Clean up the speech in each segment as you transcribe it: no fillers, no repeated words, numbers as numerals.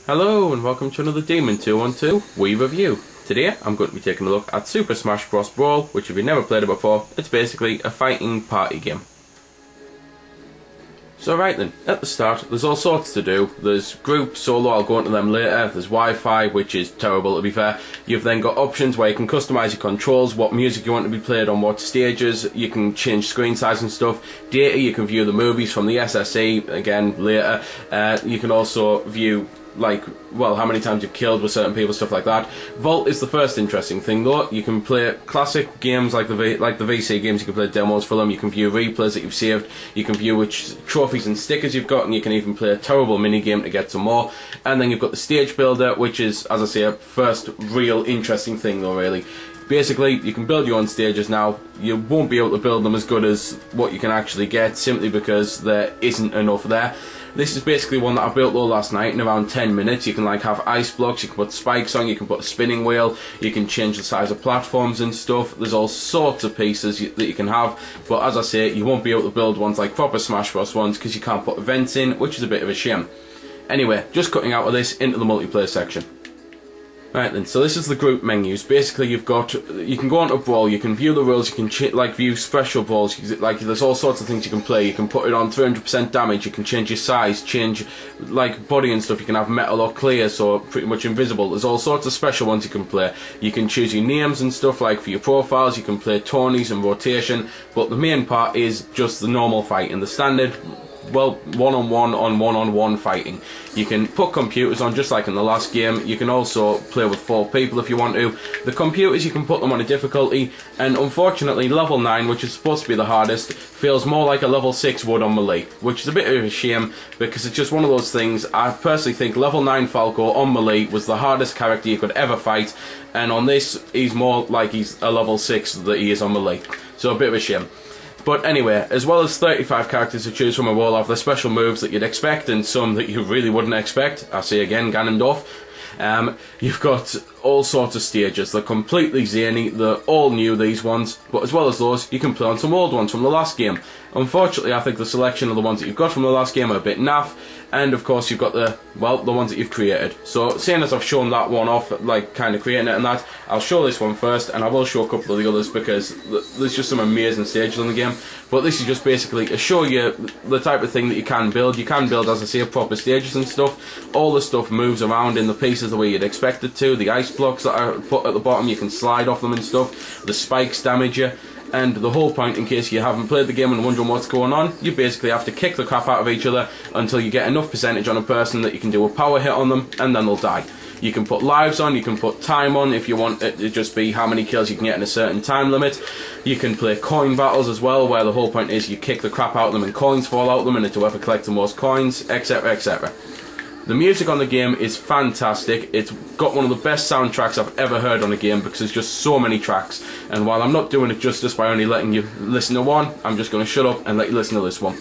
Hello and welcome to another Demon 212 Wii review. Today I'm going to be taking a look at Super Smash Bros Brawl, which if you've never played it before, it's basically a fighting party game. So right then, at the start there's all sorts to do. There's group, solo, I'll go into them later. There's Wi-Fi, which is terrible to be fair. You've then got options where you can customise your controls, what music you want to be played on what stages. You can change screen size and stuff. Data, you can view the movies from the SSE, again later. You can also view how many times you've killed with certain people, stuff like that. Vault is the first interesting thing though. You can play classic games like the VC games, you can play demos for them, you can view replays that you've saved, you can view which trophies and stickers you've got, and you can even play a terrible mini game to get some more. And then you've got the stage builder, which is, as I say, a first real interesting thing though really. Basically, you can build your own stages now. You won't be able to build them as good as what you can actually get, simply because there isn't enough there. This is basically one that I built though last night in around 10 minutes. You can have ice blocks, you can put spikes on, you can put a spinning wheel, you can change the size of platforms and stuff. There's all sorts of pieces that you can have, but as I say, you won't be able to build ones like proper Smash Bros ones because you can't put events in, which is a bit of a shame. Anyway, just cutting out of this into the multiplayer section. Right then, so this is the group menus. Basically, you can go onto Brawl, you can view the rules, you can view special brawls. There's all sorts of things you can play. You can put it on 300% damage. You can change your size, change body and stuff. You can have metal or clear, so pretty much invisible. There's all sorts of special ones you can play. You can choose your names and stuff for your profiles. You can play tourneys and rotation, but the main part is just the normal fighting, the standard. Well, one-on-one on one-on-one fighting. You can put computers on just like in the last game. You can also play with 4 people if you want to. The computers, you can put them on a difficulty, and unfortunately level 9, which is supposed to be the hardest, feels more like a level 6 would on Melee, which is a bit of a shame because it's just one of those things. I personally think level 9 Falco on Melee was the hardest character you could ever fight, and on this he's more like he's a level 6 that he is on Melee, so a bit of a shame. But anyway, as well as 35 characters to choose from, a wall of the special moves that you'd expect and some that you really wouldn't expect. I say again, Ganondorf. You've got all sorts of stages. They're completely zany, they're all new, these ones, but as well as those, you can play on some old ones from the last game. Unfortunately, I think the selection of the ones that you've got from the last game are a bit naff, and of course you've got the ones that you've created. So, seeing as I've shown that one off, kind of creating it and that, I'll show this one first, and I will show a couple of the others because there's just some amazing stages in the game. But this is just basically to show you the type of thing that you can build. You can build, as I say, proper stages and stuff. All the stuff moves around in the pieces the way you'd expect it to. The ice blocks that are put at the bottom, you can slide off them and stuff. The spikes damage you. And the whole point, in case you haven't played the game and wondering what's going on, you basically have to kick the crap out of each other until you get enough percentage on a person that you can do a power hit on them, and then they'll die. You can put lives on, you can put time on if you want it to just be how many kills you can get in a certain time limit. You can play coin battles as well, where the whole point is you kick the crap out of them and coins fall out of them, and it's whoever collects the most coins, etc, etc. The music on the game is fantastic. It's got one of the best soundtracks I've ever heard on a game because there's just so many tracks. And while I'm not doing it justice by only letting you listen to one, I'm just going to shut up and let you listen to this one.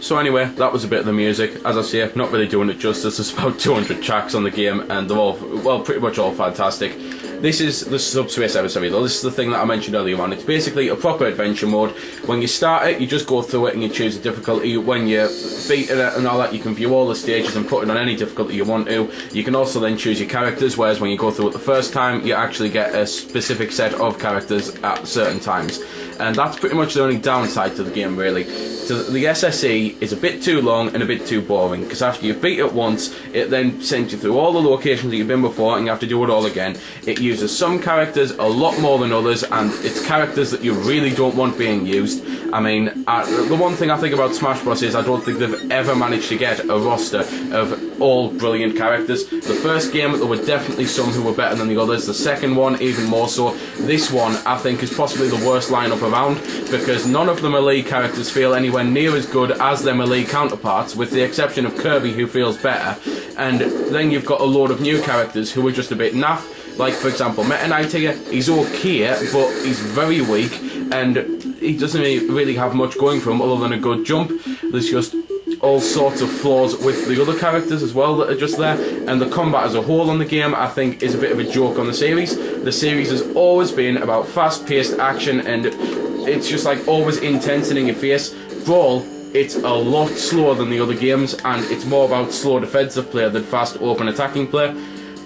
So anyway, that was a bit of the music. As I say, not really doing it justice. There's about 200 tracks on the game, and they're all, well, pretty much all fantastic. This is the Subspace Emissary though. This is the thing that I mentioned earlier on. It's basically a proper adventure mode. When you start it, you just go through it and you choose a difficulty. When you're beating it and all that, you can view all the stages and put it on any difficulty you want to. You can also then choose your characters, whereas when you go through it the first time, you actually get a specific set of characters at certain times. And that's pretty much the only downside to the game, really. So the SSE is a bit too long and a bit too boring, because after you've beat it once, it then sends you through all the locations that you've been before and you have to do it all again. It uses some characters a lot more than others, and it's characters that you really don't want being used. I mean, the one thing I think about Smash Bros is I don't think they've ever managed to get a roster of all brilliant characters. The first game, there were definitely some who were better than the others. The second one, even more so. This one, I think, is possibly the worst lineup around, because none of the melee characters feel anywhere near as good as their melee counterparts, with the exception of Kirby, who feels better. And then you've got a load of new characters who are just a bit naff. Like, for example, Meta Knight here, he's okay, but he's very weak, and he doesn't really have much going for him other than a good jump. There's just all sorts of flaws with the other characters as well that are just there, and the combat as a whole on the game, I think, is a bit of a joke on the series. The series has always been about fast-paced action, and it's just like always intense and in your face. Brawl, it's a lot slower than the other games, and it's more about slow defensive play than fast open attacking play.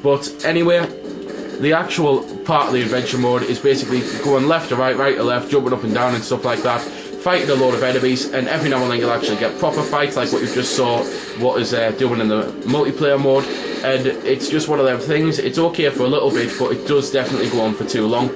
But anyway, the actual part of the adventure mode is basically going left to right, right to left, jumping up and down and stuff like that, fighting a load of enemies, and every now and then you'll actually get proper fights like what you just saw what is doing in the multiplayer mode. And it's just one of them things. It's okay for a little bit, but it does definitely go on for too long.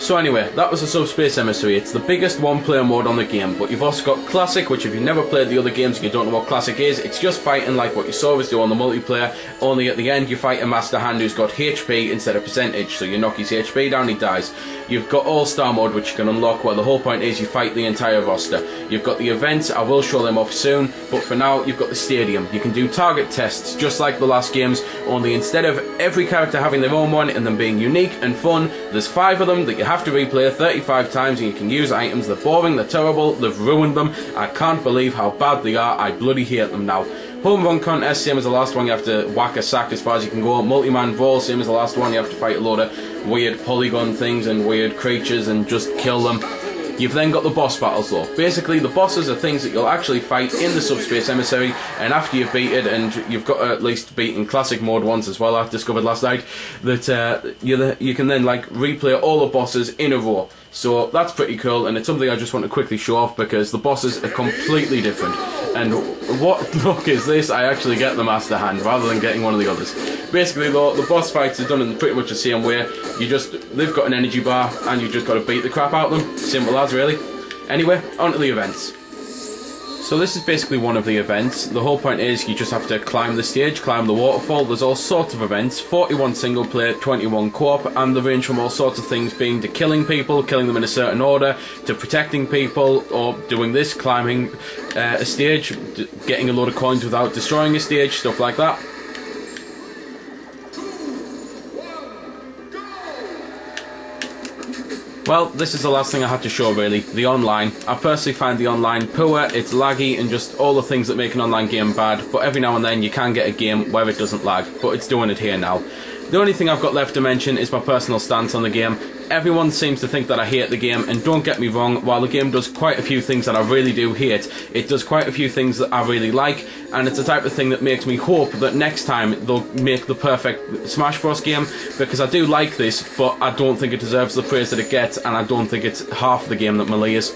So anyway, that was the Subspace Emissary. It's the biggest one-player mode on the game, but you've also got Classic, which if you've never played the other games and you don't know what Classic is, it's just fighting like what you saw us do on the multiplayer, only at the end you fight a Master Hand who's got HP instead of percentage, so you knock his HP down, he dies. You've got All-Star mode, which you can unlock, where the whole point is you fight the entire roster. You've got the events, I will show them off soon, but for now you've got the stadium. You can do target tests, just like the last games, only instead of every character having their own one and them being unique and fun, there's 5 of them that you have to replay 35 times, and you can use items. They're boring, they're terrible, they've ruined them. I can't believe how bad they are. I bloody hate them now. Home run contest, same as the last one, you have to whack a sack as far as you can go. Multi-man brawl, same as the last one, you have to fight a load of weird polygon things and weird creatures and just kill them. You've then got the boss battles though. Basically the bosses are things that you'll actually fight in the Subspace Emissary, and after you've beat it, and you've got to at least beat in Classic mode once as well, I've discovered last night, that you can then like replay all the bosses in a row. So that's pretty cool, and it's something I just want to quickly show off because the bosses are completely different. And what look is this? I actually get the Master Hand rather than getting one of the others. Basically though, the boss fights are done in pretty much the same way. They've got an energy bar and you've just got to beat the crap out of them. Simple as, really. Anyway, on to the events. So this is basically one of the events. The whole point is you just have to climb the stage, climb the waterfall. There's all sorts of events, 41 single player, 21 co-op, and they range from all sorts of things, being to killing people, killing them in a certain order, to protecting people, or doing this, climbing a stage, getting a load of coins without destroying a stage, stuff like that. Well, this is the last thing I had to show really, the online. I personally find the online poor, it's laggy, and just all the things that make an online game bad, but every now and then you can get a game where it doesn't lag, but it's doing it here now. The only thing I've got left to mention is my personal stance on the game. Everyone seems to think that I hate the game, and don't get me wrong, while the game does quite a few things that I really do hate, it does quite a few things that I really like, and it's the type of thing that makes me hope that next time they'll make the perfect Smash Bros game, because I do like this, but I don't think it deserves the praise that it gets, and I don't think it's half the game that Melee is.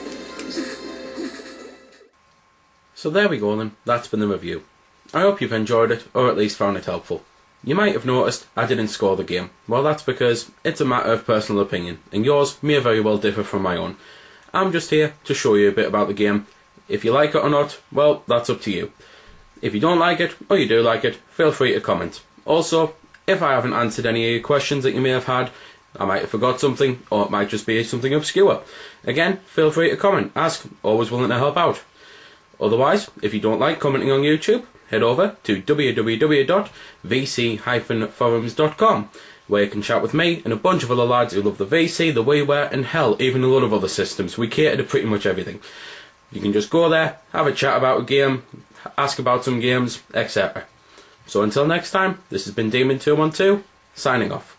So there we go then, that's been the review. I hope you've enjoyed it, or at least found it helpful. You might have noticed I didn't score the game. Well, that's because it's a matter of personal opinion, and yours may very well differ from my own. I'm just here to show you a bit about the game. If you like it or not, well, that's up to you. If you don't like it, or you do like it, feel free to comment. Also, if I haven't answered any of your questions that you may have had, I might have forgot something, or it might just be something obscure. Again, feel free to comment, ask, always willing to help out. Otherwise, if you don't like commenting on YouTube, head over to www.vc-forums.com, where you can chat with me and a bunch of other lads who love the VC, the WiiWare, and hell, even a lot of other systems. We cater to pretty much everything. You can just go there, have a chat about a game, ask about some games, etc. So until next time, this has been Demon212, signing off.